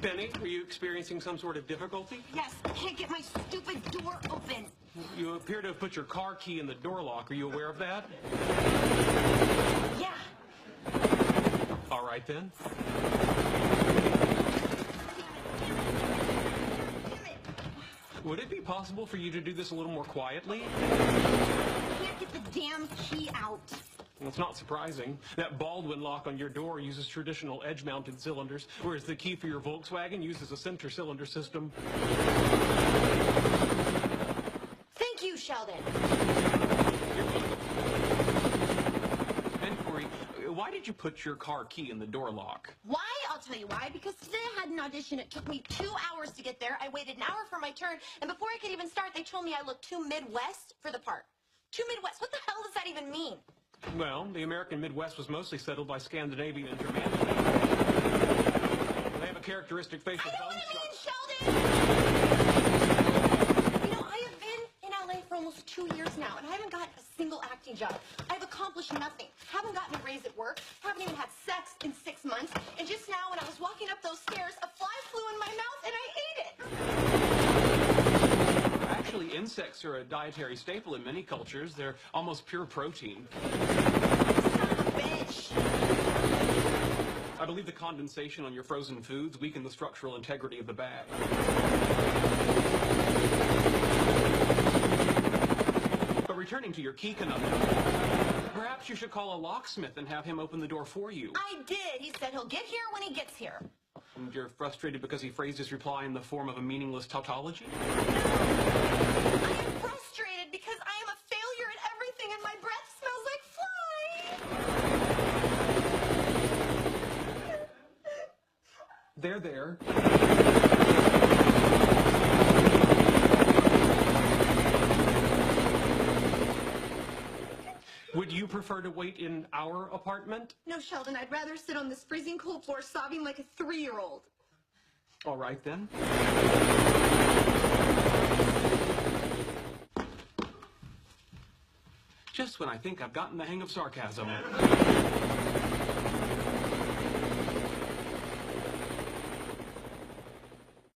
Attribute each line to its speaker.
Speaker 1: Penny, are you experiencing some sort of difficulty?
Speaker 2: Yes, I can't get my stupid door open.
Speaker 1: You appear to have put your car key in the door lock. Are you aware of that?
Speaker 2: Yeah.
Speaker 1: All right, then.
Speaker 2: Damn it.
Speaker 1: Would it be possible for you to do this a little more quietly?
Speaker 2: I can't get the damn key out.
Speaker 1: Well, it's not surprising. That Baldwin lock on your door uses traditional edge-mounted cylinders, whereas the key for your Volkswagen uses a center cylinder system.
Speaker 2: Thank you, Sheldon.
Speaker 1: And Corey, why did you put your car key in the door lock?
Speaker 2: Why? I'll tell you why. Because today I had an audition. It took me 2 hours to get there. I waited an hour for my turn, and before I could even start, they told me I looked too Midwest for the part. Too Midwest? What the hell does that even mean?
Speaker 1: Well, the American Midwest was mostly settled by Scandinavian and Germanic. They have a characteristic facial
Speaker 2: I know
Speaker 1: bone
Speaker 2: what it
Speaker 1: structure.
Speaker 2: means, Sheldon! You know, I have been in LA for almost 2 years now, and I haven't got a single acting job. I've accomplished nothing. Haven't gotten a raise at work. Haven't even had sex in 6 months. And just now, when I was walking up those stairs, a fly flew in my mouth, and I ate it.
Speaker 1: Actually, insects are a dietary staple in many cultures. They're almost pure protein.
Speaker 2: Son of a bitch.
Speaker 1: I believe the condensation on your frozen foods weaken the structural integrity of the bag. But returning to your key conundrum, perhaps you should call a locksmith and have him open the door for you.
Speaker 2: I did. He said he'll get here when he gets here.
Speaker 1: And you're frustrated because he phrased his reply in the form of a meaningless tautology?
Speaker 2: I am frustrated because I am a failure at everything and my breath smells like fly.
Speaker 1: There. Would you prefer to wait in our apartment?
Speaker 2: No, Sheldon, I'd rather sit on this freezing cold floor sobbing like a 3-year-old.
Speaker 1: All right, then. Just when I think I've gotten the hang of sarcasm.